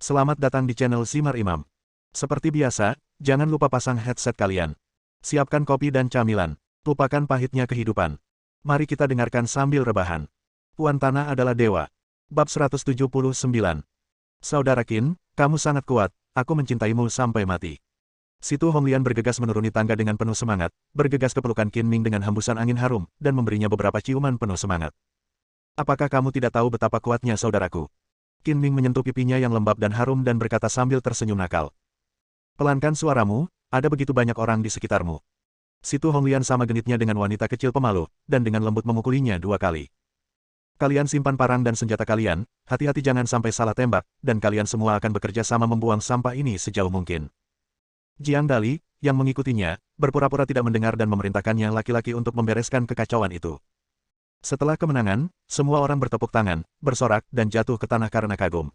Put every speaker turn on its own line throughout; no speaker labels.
Selamat datang di channel Simar Imam. Seperti biasa, jangan lupa pasang headset kalian. Siapkan kopi dan camilan. Lupakan pahitnya kehidupan. Mari kita dengarkan sambil rebahan. Puan Tanah adalah dewa. Bab 179. Saudara Qin, kamu sangat kuat, aku mencintaimu sampai mati. Situ Honglian bergegas menuruni tangga dengan penuh semangat, bergegas ke pelukan Qin Ming dengan hembusan angin harum, dan memberinya beberapa ciuman penuh semangat. Apakah kamu tidak tahu betapa kuatnya saudaraku? Qin Ming menyentuh pipinya yang lembab dan harum dan berkata sambil tersenyum nakal. Pelankan suaramu, ada begitu banyak orang di sekitarmu. Situ Honglian sama genitnya dengan wanita kecil pemalu, dan dengan lembut memukulinya 2 kali. Kalian simpan parang dan senjata kalian, hati-hati jangan sampai salah tembak, dan kalian semua akan bekerja sama membuang sampah ini sejauh mungkin. Jiang Dali, yang mengikutinya, berpura-pura tidak mendengar dan memerintahkannya laki-laki untuk membereskan kekacauan itu. Setelah kemenangan, semua orang bertepuk tangan, bersorak, dan jatuh ke tanah karena kagum.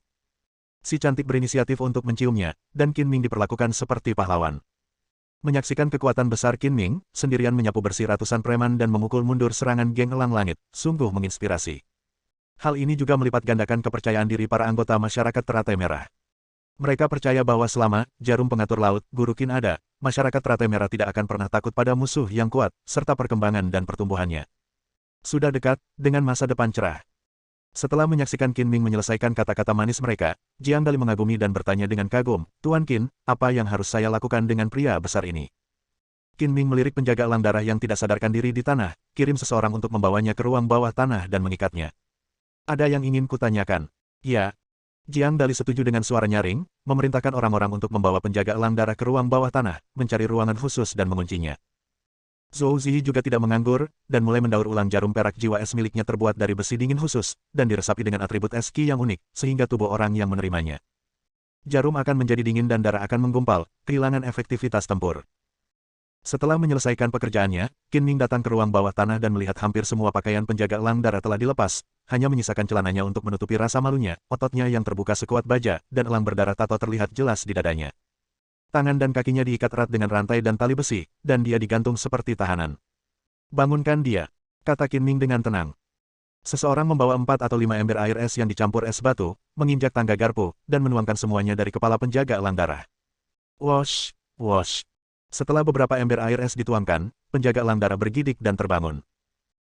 Si cantik berinisiatif untuk menciumnya, dan Qin Ming diperlakukan seperti pahlawan. Menyaksikan kekuatan besar Qin Ming, sendirian menyapu bersih ratusan preman dan memukul mundur serangan geng elang langit, sungguh menginspirasi. Hal ini juga melipat gandakan kepercayaan diri para anggota masyarakat teratai merah. Mereka percaya bahwa selama jarum pengatur laut, Guru Qin ada, masyarakat teratai merah tidak akan pernah takut pada musuh yang kuat, serta perkembangan dan pertumbuhannya. Sudah dekat, dengan masa depan cerah. Setelah menyaksikan Qin Ming menyelesaikan kata-kata manis mereka, Jiang Dali mengagumi dan bertanya dengan kagum, Tuan Qin, apa yang harus saya lakukan dengan pria besar ini? Qin Ming melirik penjaga elang darah yang tidak sadarkan diri di tanah, kirim seseorang untuk membawanya ke ruang bawah tanah dan mengikatnya. Ada yang ingin kutanyakan? Ya. Jiang Dali setuju dengan suara nyaring, memerintahkan orang-orang untuk membawa penjaga elang darah ke ruang bawah tanah, mencari ruangan khusus dan menguncinya. Zhou Ziyi juga tidak menganggur, dan mulai mendaur ulang jarum perak jiwa es miliknya terbuat dari besi dingin khusus, dan diresapi dengan atribut es ki yang unik, sehingga tubuh orang yang menerimanya. Jarum akan menjadi dingin dan darah akan menggumpal, kehilangan efektivitas tempur. Setelah menyelesaikan pekerjaannya, Qin Ming datang ke ruang bawah tanah dan melihat hampir semua pakaian penjaga elang darah telah dilepas, hanya menyisakan celananya untuk menutupi rasa malunya, ototnya yang terbuka sekuat baja, dan elang berdarah tato terlihat jelas di dadanya. Tangan dan kakinya diikat erat dengan rantai dan tali besi, dan dia digantung seperti tahanan. Bangunkan dia, kata Qin Ming dengan tenang. Seseorang membawa 4 atau 5 ember air es yang dicampur es batu, menginjak tangga garpu, dan menuangkan semuanya dari kepala penjaga elang darah. Wosh, wosh. Setelah beberapa ember air es dituangkan, penjaga elang darah bergidik dan terbangun.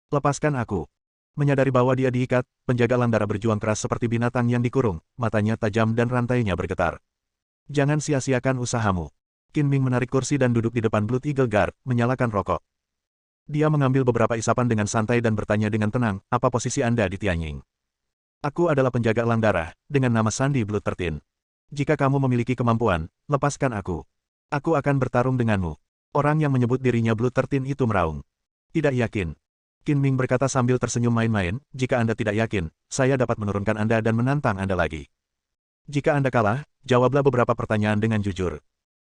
Lepaskan aku. Menyadari bahwa dia diikat, penjaga elang darah berjuang keras seperti binatang yang dikurung, matanya tajam dan rantainya bergetar. Jangan sia-siakan usahamu. Qin Ming menarik kursi dan duduk di depan Blood Eagle Guard, menyalakan rokok. Dia mengambil beberapa isapan dengan santai dan bertanya dengan tenang, apa posisi Anda di Tianying? Aku adalah penjaga elang darah, dengan nama Sandi Blood 13. Jika kamu memiliki kemampuan, lepaskan aku. Aku akan bertarung denganmu. Orang yang menyebut dirinya Blood 13 itu meraung. Tidak yakin. Qin Ming berkata sambil tersenyum main-main, jika Anda tidak yakin, saya dapat menurunkan Anda dan menantang Anda lagi. Jika Anda kalah, jawablah beberapa pertanyaan dengan jujur.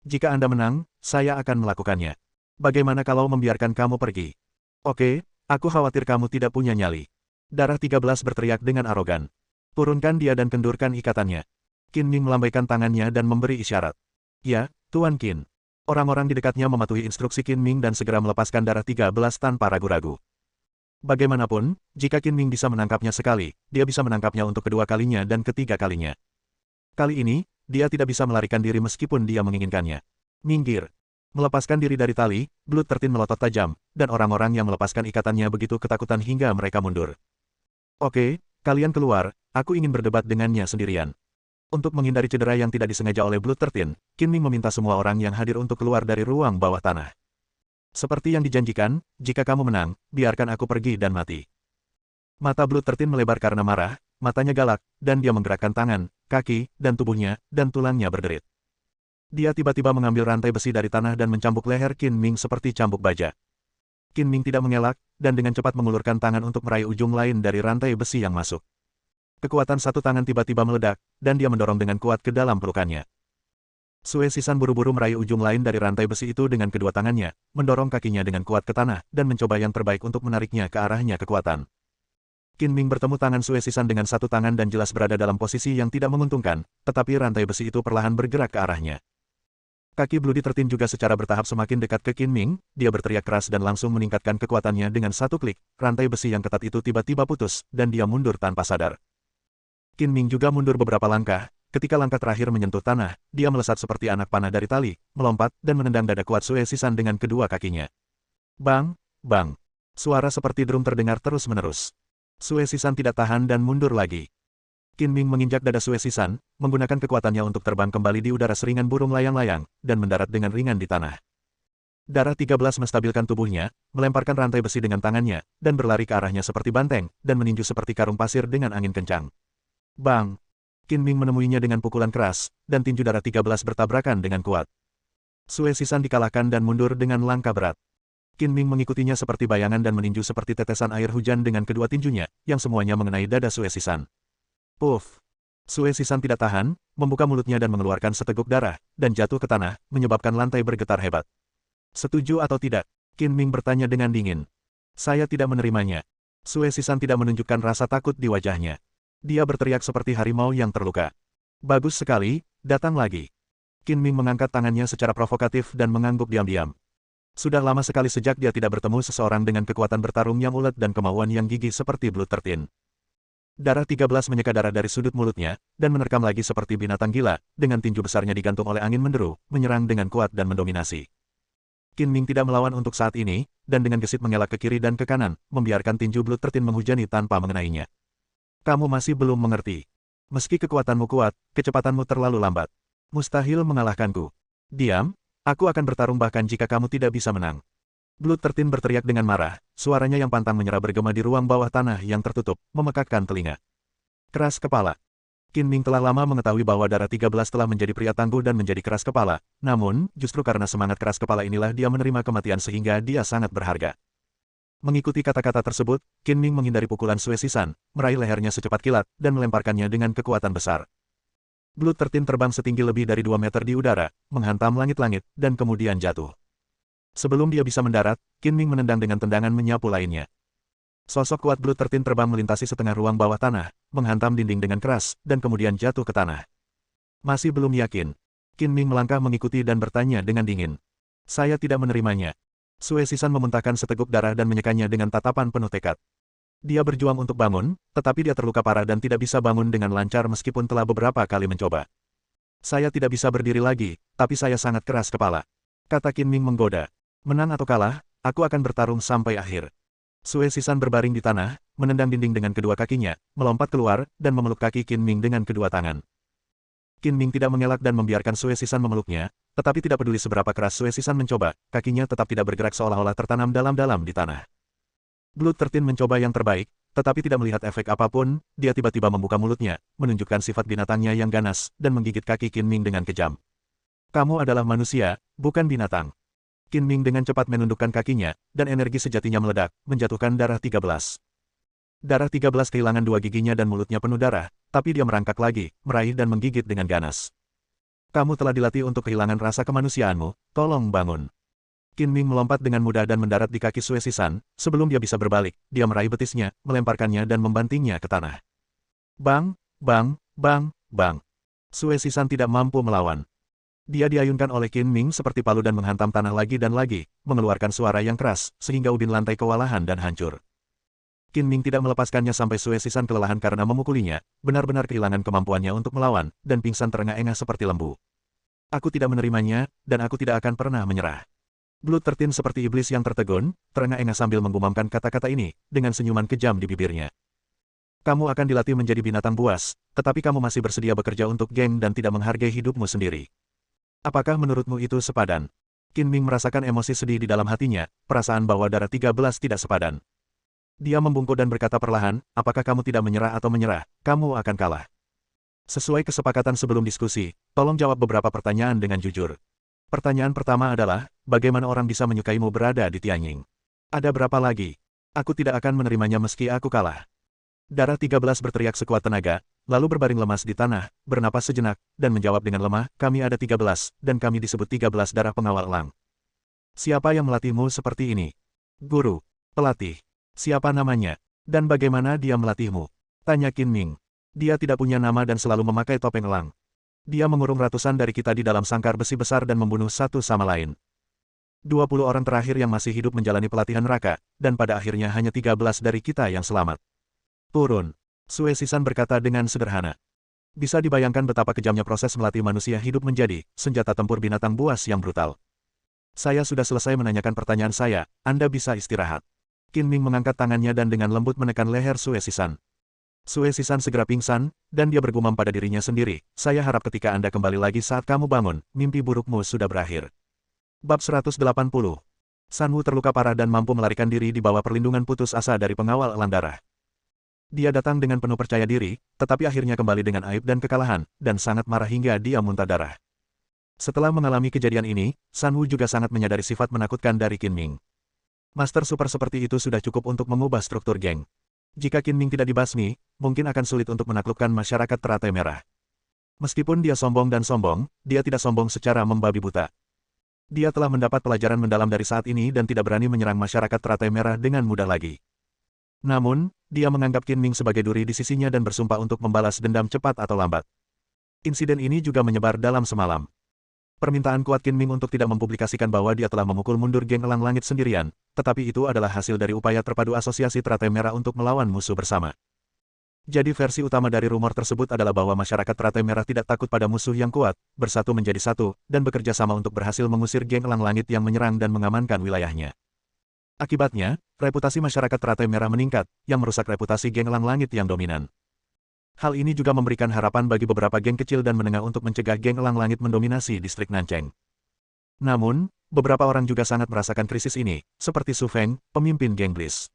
Jika Anda menang, saya akan melakukannya. Bagaimana kalau membiarkan kamu pergi? Oke, aku khawatir kamu tidak punya nyali. Darah 13 berteriak dengan arogan. Turunkan dia dan kendurkan ikatannya. Qin Ming melambaikan tangannya dan memberi isyarat. Ya, Tuan Qin. Orang-orang di dekatnya mematuhi instruksi Qin Ming dan segera melepaskan darah 13 tanpa ragu-ragu. Bagaimanapun, jika Qin Ming bisa menangkapnya sekali, dia bisa menangkapnya untuk kedua kalinya dan ketiga kalinya. Kali ini, dia tidak bisa melarikan diri meskipun dia menginginkannya. Minggir. Melepaskan diri dari tali, Blood 13 melotot tajam, dan orang-orang yang melepaskan ikatannya begitu ketakutan hingga mereka mundur. Oke, kalian keluar, aku ingin berdebat dengannya sendirian. Untuk menghindari cedera yang tidak disengaja oleh Blood 13, Qin Ming meminta semua orang yang hadir untuk keluar dari ruang bawah tanah. Seperti yang dijanjikan, jika kamu menang, biarkan aku pergi dan mati. Mata Blood 13 melebar karena marah, matanya galak, dan dia menggerakkan tangan, kaki, dan tubuhnya, dan tulangnya berderit. Dia tiba-tiba mengambil rantai besi dari tanah dan mencambuk leher Qin Ming seperti cambuk baja. Qin Ming tidak mengelak, dan dengan cepat mengulurkan tangan untuk meraih ujung lain dari rantai besi yang masuk. Kekuatan satu tangan tiba-tiba meledak, dan dia mendorong dengan kuat ke dalam pelukannya. Sue Sisan buru-buru meraih ujung lain dari rantai besi itu dengan kedua tangannya, mendorong kakinya dengan kuat ke tanah, dan mencoba yang terbaik untuk menariknya ke arahnya kekuatan. Qin Ming bertemu tangan Sue Sisan dengan satu tangan dan jelas berada dalam posisi yang tidak menguntungkan, tetapi rantai besi itu perlahan bergerak ke arahnya. Kaki Bloody 13 juga secara bertahap semakin dekat ke Qin Ming, dia berteriak keras dan langsung meningkatkan kekuatannya dengan satu klik, rantai besi yang ketat itu tiba-tiba putus, dan dia mundur tanpa sadar. Qin Ming juga mundur beberapa langkah, Ketika langkah terakhir menyentuh tanah, dia melesat seperti anak panah dari tali, melompat, dan menendang dada kuat Sue Sisan dengan kedua kakinya. Bang! Bang! Suara seperti drum terdengar terus-menerus. Sue Sisan tidak tahan dan mundur lagi. Qin Ming menginjak dada Sue Sisan, menggunakan kekuatannya untuk terbang kembali di udara seringan burung layang-layang, dan mendarat dengan ringan di tanah. Darah 13 menstabilkan tubuhnya, melemparkan rantai besi dengan tangannya, dan berlari ke arahnya seperti banteng, dan meninju seperti karung pasir dengan angin kencang. Bang! Qin Ming menemuinya dengan pukulan keras, dan tinju darah 13 bertabrakan dengan kuat. Sue Sisan dikalahkan dan mundur dengan langkah berat. Qin Ming mengikutinya seperti bayangan dan meninju seperti tetesan air hujan dengan kedua tinjunya, yang semuanya mengenai dada Sue Sisan. Puff! Sue Sisan tidak tahan, membuka mulutnya dan mengeluarkan seteguk darah, dan jatuh ke tanah, menyebabkan lantai bergetar hebat. Setuju atau tidak? Qin Ming bertanya dengan dingin. Saya tidak menerimanya. Sue Sisan tidak menunjukkan rasa takut di wajahnya. Dia berteriak seperti harimau yang terluka. Bagus sekali, datang lagi. Qin Ming mengangkat tangannya secara provokatif dan mengangguk diam-diam. Sudah lama sekali sejak dia tidak bertemu seseorang dengan kekuatan bertarung yang ulet dan kemauan yang gigih seperti Blood 13. Darah 13 menyeka darah dari sudut mulutnya, dan menerkam lagi seperti binatang gila, dengan tinju besarnya digantung oleh angin menderu, menyerang dengan kuat dan mendominasi. Qin Ming tidak melawan untuk saat ini, dan dengan gesit mengelak ke kiri dan ke kanan, membiarkan tinju Blood 13 menghujani tanpa mengenainya. Kamu masih belum mengerti. Meski kekuatanmu kuat, kecepatanmu terlalu lambat. Mustahil mengalahkanku. Diam, aku akan bertarung bahkan jika kamu tidak bisa menang. Blood 13 berteriak dengan marah, suaranya yang pantang menyerah bergema di ruang bawah tanah yang tertutup, memekakkan telinga. Keras kepala. Qin Ming telah lama mengetahui bahwa darah 13 telah menjadi pria tangguh dan menjadi keras kepala, namun, justru karena semangat keras kepala inilah dia menerima kematian sehingga dia sangat berharga. Mengikuti kata-kata tersebut, Qin Ming menghindari pukulan Sue Sisan, meraih lehernya secepat kilat, dan melemparkannya dengan kekuatan besar. Blood 13 terbang setinggi lebih dari 2 meter di udara, menghantam langit-langit, dan kemudian jatuh. Sebelum dia bisa mendarat, Qin Ming menendang dengan tendangan menyapu lainnya. Sosok kuat Blood 13 terbang melintasi setengah ruang bawah tanah, menghantam dinding dengan keras, dan kemudian jatuh ke tanah. Masih belum yakin. Qin Ming melangkah mengikuti dan bertanya dengan dingin. Saya tidak menerimanya. Sue Sisan memuntahkan seteguk darah dan menyekanya dengan tatapan penuh tekad. Dia berjuang untuk bangun, tetapi dia terluka parah dan tidak bisa bangun dengan lancar meskipun telah beberapa kali mencoba. Saya tidak bisa berdiri lagi, tapi saya sangat keras kepala. Kata Qin Ming menggoda. Menang atau kalah, aku akan bertarung sampai akhir. Sue Sisan berbaring di tanah, menendang dinding dengan kedua kakinya, melompat keluar, dan memeluk kaki Qin Ming dengan kedua tangan. Qin Ming tidak mengelak dan membiarkan Sue Sisan memeluknya, tetapi tidak peduli seberapa keras Sue Sisan mencoba, kakinya tetap tidak bergerak seolah-olah tertanam dalam-dalam di tanah. Blood 13 mencoba yang terbaik, tetapi tidak melihat efek apapun, dia tiba-tiba membuka mulutnya, menunjukkan sifat binatangnya yang ganas, dan menggigit kaki Qin Ming dengan kejam. Kamu adalah manusia, bukan binatang. Qin Ming dengan cepat menundukkan kakinya, dan energi sejatinya meledak, menjatuhkan darah 13. Darah 13 kehilangan dua giginya dan mulutnya penuh darah, tapi dia merangkak lagi, meraih dan menggigit dengan ganas. Kamu telah dilatih untuk kehilangan rasa kemanusiaanmu, tolong bangun. Qin Ming melompat dengan mudah dan mendarat di kaki Sue Sisan, sebelum dia bisa berbalik, dia meraih betisnya, melemparkannya dan membantingnya ke tanah. Bang, bang, bang, bang. Sue Sisan tidak mampu melawan. Dia diayunkan oleh Qin Ming seperti palu dan menghantam tanah lagi dan lagi, mengeluarkan suara yang keras, sehingga ubin lantai kewalahan dan hancur. Qin Ming tidak melepaskannya sampai Sue Sisan kelelahan karena memukulinya, benar-benar kehilangan kemampuannya untuk melawan, dan pingsan terengah-engah seperti lembu. Aku tidak menerimanya, dan aku tidak akan pernah menyerah. Blood 13 seperti iblis yang tertegun, terengah-engah sambil menggumamkan kata-kata ini, dengan senyuman kejam di bibirnya. Kamu akan dilatih menjadi binatang buas, tetapi kamu masih bersedia bekerja untuk geng dan tidak menghargai hidupmu sendiri. Apakah menurutmu itu sepadan? Qin Ming merasakan emosi sedih di dalam hatinya, perasaan bahwa darah 13 tidak sepadan. Dia membungkuk dan berkata perlahan, apakah kamu tidak menyerah atau menyerah, kamu akan kalah. Sesuai kesepakatan sebelum diskusi, tolong jawab beberapa pertanyaan dengan jujur. Pertanyaan pertama adalah, bagaimana orang bisa menyukaimu berada di Tianying? Ada berapa lagi? Aku tidak akan menerimanya meski aku kalah. Darah 13 berteriak sekuat tenaga, lalu berbaring lemas di tanah, bernapas sejenak, dan menjawab dengan lemah, kami ada 13, dan kami disebut 13 darah pengawal elang. Siapa yang melatihmu seperti ini? Guru. Pelatih. Siapa namanya? Dan bagaimana dia melatihmu? Tanya Qin Ming. Dia tidak punya nama dan selalu memakai topeng elang. Dia mengurung ratusan dari kita di dalam sangkar besi besar dan membunuh satu sama lain. 20 orang terakhir yang masih hidup menjalani pelatihan neraka, dan pada akhirnya hanya 13 dari kita yang selamat. Turun. Sue Sisan berkata dengan sederhana. Bisa dibayangkan betapa kejamnya proses melatih manusia hidup menjadi senjata tempur binatang buas yang brutal. Saya sudah selesai menanyakan pertanyaan saya, Anda bisa istirahat. Qin Ming mengangkat tangannya dan dengan lembut menekan leher Sue Sisan. Sue Sisan segera pingsan, dan dia bergumam pada dirinya sendiri, saya harap ketika Anda kembali lagi saat kamu bangun, mimpi burukmu sudah berakhir. Bab 180. San Wu terluka parah dan mampu melarikan diri di bawah perlindungan putus asa dari pengawal elang darah. Dia datang dengan penuh percaya diri, tetapi akhirnya kembali dengan aib dan kekalahan, dan sangat marah hingga dia muntah darah. Setelah mengalami kejadian ini, San Wu juga sangat menyadari sifat menakutkan dari Qin Ming. Master super seperti itu sudah cukup untuk mengubah struktur geng. Jika Qin Ming tidak dibasmi, mungkin akan sulit untuk menaklukkan masyarakat teratai merah. Meskipun dia sombong dan sombong, dia tidak sombong secara membabi buta. Dia telah mendapat pelajaran mendalam dari saat ini dan tidak berani menyerang masyarakat teratai merah dengan mudah lagi. Namun, dia menganggap Qin Ming sebagai duri di sisinya dan bersumpah untuk membalas dendam cepat atau lambat. Insiden ini juga menyebar dalam semalam. Permintaan kuat Qin Ming untuk tidak mempublikasikan bahwa dia telah memukul mundur geng elang langit sendirian, tetapi itu adalah hasil dari upaya terpadu asosiasi teratai merah untuk melawan musuh bersama. Jadi versi utama dari rumor tersebut adalah bahwa masyarakat teratai merah tidak takut pada musuh yang kuat, bersatu menjadi satu, dan bekerja sama untuk berhasil mengusir geng elang langit yang menyerang dan mengamankan wilayahnya. Akibatnya, reputasi masyarakat teratai merah meningkat, yang merusak reputasi geng elang langit yang dominan. Hal ini juga memberikan harapan bagi beberapa geng kecil dan menengah untuk mencegah geng elang langit mendominasi distrik Nancheng. Namun, beberapa orang juga sangat merasakan krisis ini, seperti Su Feng, pemimpin geng Bliss.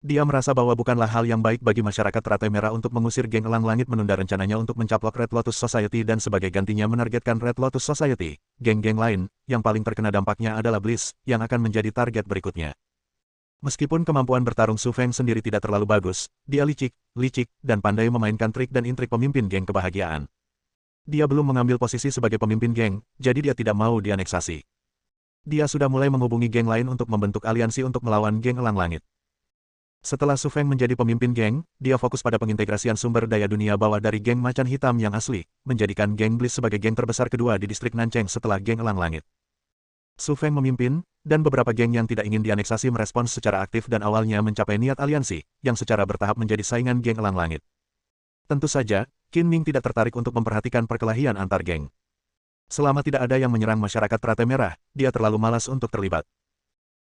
Dia merasa bahwa bukanlah hal yang baik bagi masyarakat teratai merah untuk mengusir geng elang langit menunda rencananya untuk mencaplok Red Lotus Society dan sebagai gantinya menargetkan Red Lotus Society. Geng-geng lain, yang paling terkena dampaknya adalah Bliss, yang akan menjadi target berikutnya. Meskipun kemampuan bertarung Su Feng sendiri tidak terlalu bagus, dia licik, dan pandai memainkan trik dan intrik pemimpin geng kebahagiaan. Dia belum mengambil posisi sebagai pemimpin geng, jadi dia tidak mau dianeksasi. Dia sudah mulai menghubungi geng lain untuk membentuk aliansi untuk melawan geng elang langit. Setelah Su Feng menjadi pemimpin geng, dia fokus pada pengintegrasian sumber daya dunia bawah dari geng macan hitam yang asli, menjadikan geng Bliss sebagai geng terbesar kedua di distrik Nancheng setelah geng elang langit. Su Feng memimpin, dan beberapa geng yang tidak ingin dianeksasi merespons secara aktif dan awalnya mencapai niat aliansi, yang secara bertahap menjadi saingan geng elang langit. Tentu saja, Qin Ming tidak tertarik untuk memperhatikan perkelahian antar geng. Selama tidak ada yang menyerang masyarakat teratai merah, dia terlalu malas untuk terlibat.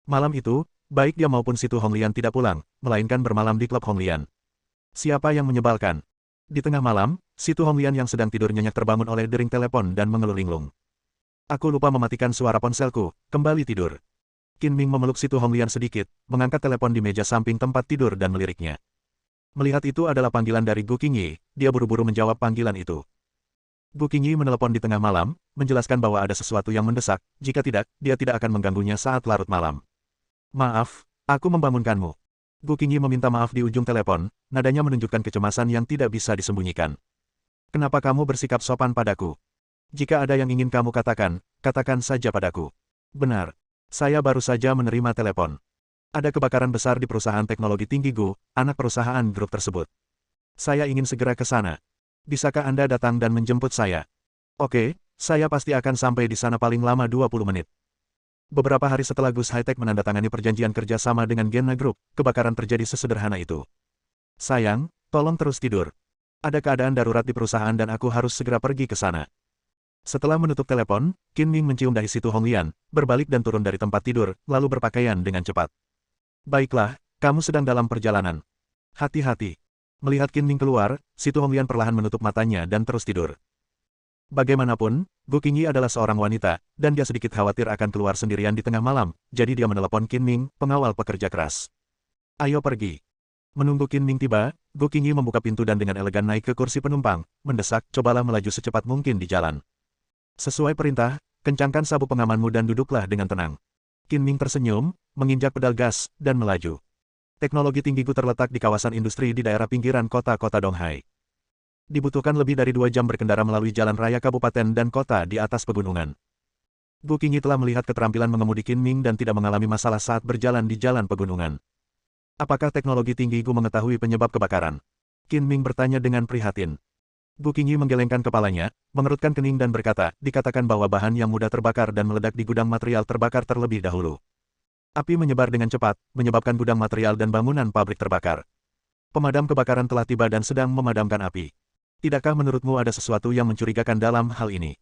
Malam itu, baik dia maupun Situ Honglian tidak pulang, melainkan bermalam di klub Honglian. Siapa yang menyebalkan? Di tengah malam, Situ Honglian yang sedang tidur nyenyak terbangun oleh dering telepon dan mengeluh linglung. Aku lupa mematikan suara ponselku, kembali tidur. Qin Ming memeluk Situ Honglian sedikit, mengangkat telepon di meja samping tempat tidur dan meliriknya. Melihat itu adalah panggilan dari Gu Qingyi, dia buru-buru menjawab panggilan itu. Gu Qingyi menelepon di tengah malam, menjelaskan bahwa ada sesuatu yang mendesak, jika tidak, dia tidak akan mengganggunya saat larut malam. Maaf, aku membangunkanmu. Gu Qingyi meminta maaf di ujung telepon, nadanya menunjukkan kecemasan yang tidak bisa disembunyikan. Kenapa kamu bersikap sopan padaku? Jika ada yang ingin kamu katakan, katakan saja padaku. Benar. Saya baru saja menerima telepon. Ada kebakaran besar di perusahaan teknologi tinggi Gu, anak perusahaan grup tersebut. Saya ingin segera ke sana. Bisakah Anda datang dan menjemput saya? Oke, saya pasti akan sampai di sana paling lama 20 menit. Beberapa hari setelah Gus High-Tech menandatangani perjanjian kerja sama dengan Genna Group, kebakaran terjadi sesederhana itu. Sayang, tolong terus tidur. Ada keadaan darurat di perusahaan dan aku harus segera pergi ke sana. Setelah menutup telepon, Qin Ming mencium dahi Situ Honglian, berbalik dan turun dari tempat tidur, lalu berpakaian dengan cepat. Baiklah, kamu sedang dalam perjalanan. Hati-hati. Melihat Qin Ming keluar, Situ Honglian perlahan menutup matanya dan terus tidur. Bagaimanapun, Gu Qingyi adalah seorang wanita, dan dia sedikit khawatir akan keluar sendirian di tengah malam, jadi dia menelepon Qin Ming, pengawal pekerja keras. Ayo pergi. Menunggu Qin Ming tiba, Gu Qingyi membuka pintu dan dengan elegan naik ke kursi penumpang, mendesak, cobalah melaju secepat mungkin di jalan. Sesuai perintah, kencangkan sabuk pengamanmu dan duduklah dengan tenang. Qin Ming tersenyum, menginjak pedal gas, dan melaju. Teknologi tinggi Gu terletak di kawasan industri di daerah pinggiran kota-kota Donghai. Dibutuhkan lebih dari 2 jam berkendara melalui jalan raya kabupaten dan kota di atas pegunungan. Gu Qingyi telah melihat keterampilan mengemudi Qin Ming dan tidak mengalami masalah saat berjalan di jalan pegunungan. Apakah teknologi tinggi Gu mengetahui penyebab kebakaran? Qin Ming bertanya dengan prihatin. Gu Qingyi menggelengkan kepalanya, mengerutkan kening dan berkata, dikatakan bahwa bahan yang mudah terbakar dan meledak di gudang material terbakar terlebih dahulu. Api menyebar dengan cepat, menyebabkan gudang material dan bangunan pabrik terbakar. Pemadam kebakaran telah tiba dan sedang memadamkan api. Tidakkah menurutmu ada sesuatu yang mencurigakan dalam hal ini?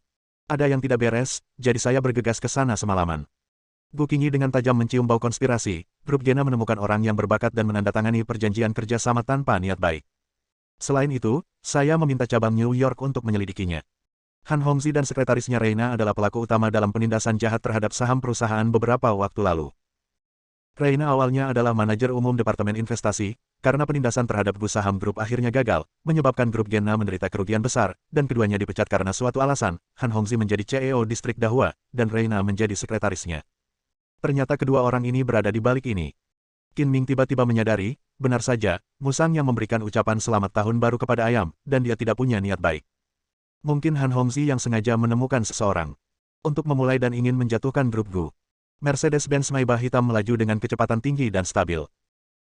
Ada yang tidak beres, jadi saya bergegas ke sana semalaman. Gu Qingyi dengan tajam mencium bau konspirasi. Grup Gena menemukan orang yang berbakat dan menandatangani perjanjian kerja sama tanpa niat baik. Selain itu, saya meminta cabang New York untuk menyelidikinya. Han Hongzhi dan sekretarisnya Reina adalah pelaku utama dalam penindasan jahat terhadap saham perusahaan beberapa waktu lalu. Reina awalnya adalah manajer umum Departemen Investasi, karena penindasan terhadap Gu saham grup akhirnya gagal, menyebabkan grup Gena menderita kerugian besar, dan keduanya dipecat karena suatu alasan. Han Hongzhi menjadi CEO distrik Dahua, dan Reina menjadi sekretarisnya. Ternyata kedua orang ini berada di balik ini. Qin Ming tiba-tiba menyadari, benar saja, Musang yang memberikan ucapan selamat tahun baru kepada ayam, dan dia tidak punya niat baik. Mungkin Han Hongzhi yang sengaja menemukan seseorang untuk memulai dan ingin menjatuhkan grup Gu. Mercedes-Benz Maybach hitam melaju dengan kecepatan tinggi dan stabil.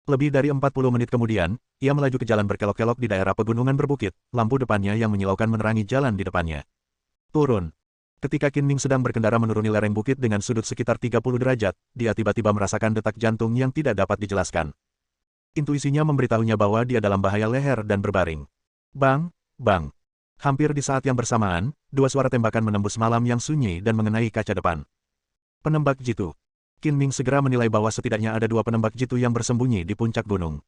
Lebih dari 40 menit kemudian, ia melaju ke jalan berkelok-kelok di daerah pegunungan berbukit, lampu depannya yang menyilaukan menerangi jalan di depannya. Turun. Ketika Qin Ming sedang berkendara menuruni lereng bukit dengan sudut sekitar 30 derajat, dia tiba-tiba merasakan detak jantung yang tidak dapat dijelaskan. Intuisinya memberitahunya bahwa dia dalam bahaya leher dan berbaring. Bang, bang. Hampir di saat yang bersamaan, dua suara tembakan menembus malam yang sunyi dan mengenai kaca depan. Penembak jitu. Qin Ming segera menilai bahwa setidaknya ada dua penembak jitu yang bersembunyi di puncak gunung.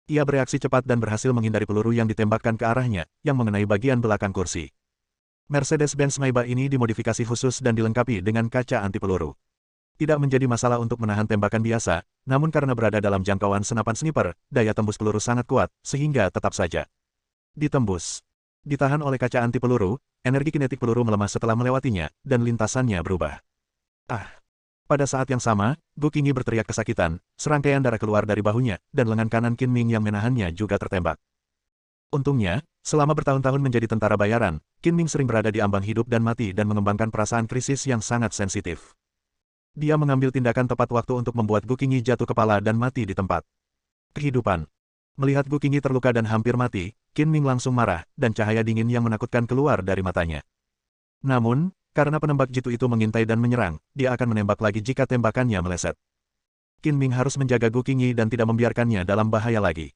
Ia bereaksi cepat dan berhasil menghindari peluru yang ditembakkan ke arahnya, yang mengenai bagian belakang kursi. Mercedes-Benz Maybach ini dimodifikasi khusus dan dilengkapi dengan kaca anti peluru. Tidak menjadi masalah untuk menahan tembakan biasa, namun karena berada dalam jangkauan senapan sniper, daya tembus peluru sangat kuat, sehingga tetap saja ditembus. Ditahan oleh kaca anti peluru, energi kinetik peluru melemah setelah melewatinya, dan lintasannya berubah. Ah! Pada saat yang sama, Gu Qingyi berteriak kesakitan, serangkaian darah keluar dari bahunya, dan lengan kanan Qin Ming yang menahannya juga tertembak. Untungnya, selama bertahun-tahun menjadi tentara bayaran, Qin Ming sering berada di ambang hidup dan mati dan mengembangkan perasaan krisis yang sangat sensitif. Dia mengambil tindakan tepat waktu untuk membuat Gu Qingyi jatuh kepala dan mati di tempat. Kehidupan. Melihat Gu Qingyi terluka dan hampir mati, Qin Ming langsung marah, dan cahaya dingin yang menakutkan keluar dari matanya. Namun, karena penembak jitu itu mengintai dan menyerang, dia akan menembak lagi jika tembakannya meleset. Qin Ming harus menjaga Gu Qingyi dan tidak membiarkannya dalam bahaya lagi.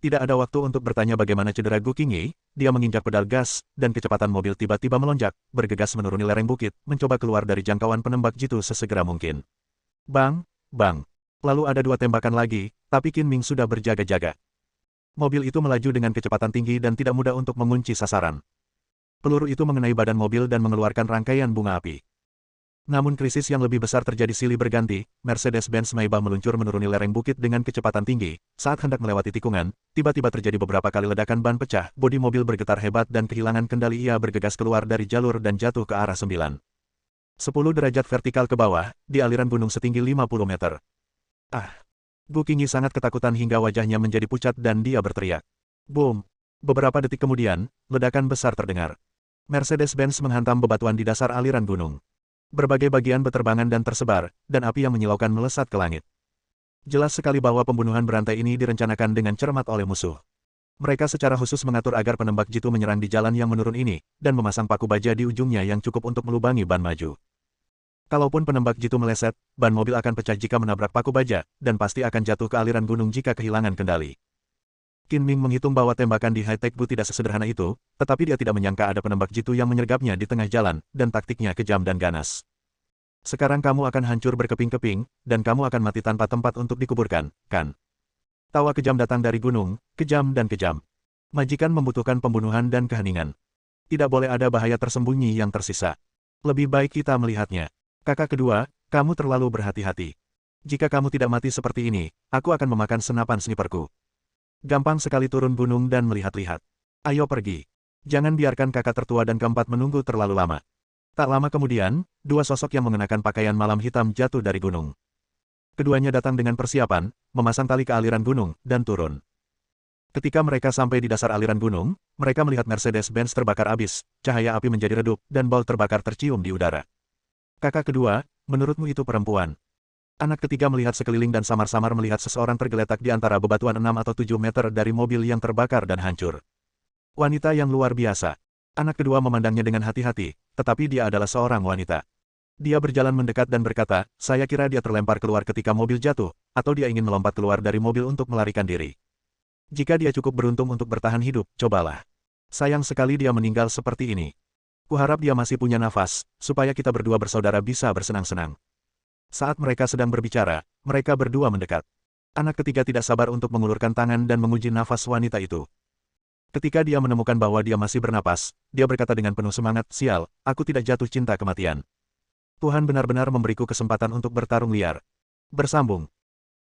Tidak ada waktu untuk bertanya bagaimana cedera Gu Qingyi, dia menginjak pedal gas, dan kecepatan mobil tiba-tiba melonjak, bergegas menuruni lereng bukit, mencoba keluar dari jangkauan penembak jitu sesegera mungkin. Bang, bang. Lalu ada dua tembakan lagi, tapi Qin Ming sudah berjaga-jaga. Mobil itu melaju dengan kecepatan tinggi dan tidak mudah untuk mengunci sasaran. Peluru itu mengenai badan mobil dan mengeluarkan rangkaian bunga api. Namun krisis yang lebih besar terjadi silih berganti, Mercedes-Benz Maybach meluncur menuruni lereng bukit dengan kecepatan tinggi. Saat hendak melewati tikungan, tiba-tiba terjadi beberapa kali ledakan ban pecah, bodi mobil bergetar hebat dan kehilangan kendali. Ia bergegas keluar dari jalur dan jatuh ke arah 10 derajat vertikal ke bawah, di aliran gunung setinggi 50 meter. Ah! Gu Qingyi sangat ketakutan hingga wajahnya menjadi pucat dan dia berteriak. Boom! Beberapa detik kemudian, ledakan besar terdengar. Mercedes-Benz menghantam bebatuan di dasar aliran gunung. Berbagai bagian beterbangan dan tersebar, dan api yang menyilaukan melesat ke langit. Jelas sekali bahwa pembunuhan berantai ini direncanakan dengan cermat oleh musuh. Mereka secara khusus mengatur agar penembak jitu menyerang di jalan yang menurun ini, dan memasang paku baja di ujungnya yang cukup untuk melubangi ban maju. Kalaupun penembak jitu meleset, ban mobil akan pecah jika menabrak paku baja, dan pasti akan jatuh ke aliran gunung jika kehilangan kendali. Qin Ming menghitung bahwa tembakan di high-tech Bu tidak sesederhana itu, tetapi dia tidak menyangka ada penembak jitu yang menyergapnya di tengah jalan, dan taktiknya kejam dan ganas. Sekarang kamu akan hancur berkeping-keping, dan kamu akan mati tanpa tempat untuk dikuburkan, kan? Tawa kejam datang dari gunung, kejam dan kejam. Majikan membutuhkan pembunuhan dan keheningan. Tidak boleh ada bahaya tersembunyi yang tersisa. Lebih baik kita melihatnya. Kakak kedua, kamu terlalu berhati-hati. Jika kamu tidak mati seperti ini, aku akan memakan senapan sniperku. Gampang sekali turun gunung dan melihat-lihat. Ayo pergi. Jangan biarkan kakak tertua dan keempat menunggu terlalu lama. Tak lama kemudian, dua sosok yang mengenakan pakaian malam hitam jatuh dari gunung. Keduanya datang dengan persiapan, memasang tali ke aliran gunung, dan turun. Ketika mereka sampai di dasar aliran gunung, mereka melihat Mercedes-Benz terbakar abis, cahaya api menjadi redup, dan bau terbakar tercium di udara. Kakak kedua, menurutmu itu perempuan? Anak ketiga melihat sekeliling dan samar-samar melihat seseorang tergeletak di antara bebatuan 6 atau 7 meter dari mobil yang terbakar dan hancur. Wanita yang luar biasa. Anak kedua memandangnya dengan hati-hati, tetapi dia adalah seorang wanita. Dia berjalan mendekat dan berkata, saya kira dia terlempar keluar ketika mobil jatuh, atau dia ingin melompat keluar dari mobil untuk melarikan diri. Jika dia cukup beruntung untuk bertahan hidup, cobalah. Sayang sekali dia meninggal seperti ini. Kuharap dia masih punya nafas, supaya kita berdua bersaudara bisa bersenang-senang. Saat mereka sedang berbicara, mereka berdua mendekat. Anak ketiga tidak sabar untuk mengulurkan tangan dan menguji nafas wanita itu. Ketika dia menemukan bahwa dia masih bernapas, dia berkata dengan penuh semangat, "Sial, aku tidak jatuh cinta kematian. Tuhan benar-benar memberiku kesempatan untuk bertarung liar." Bersambung.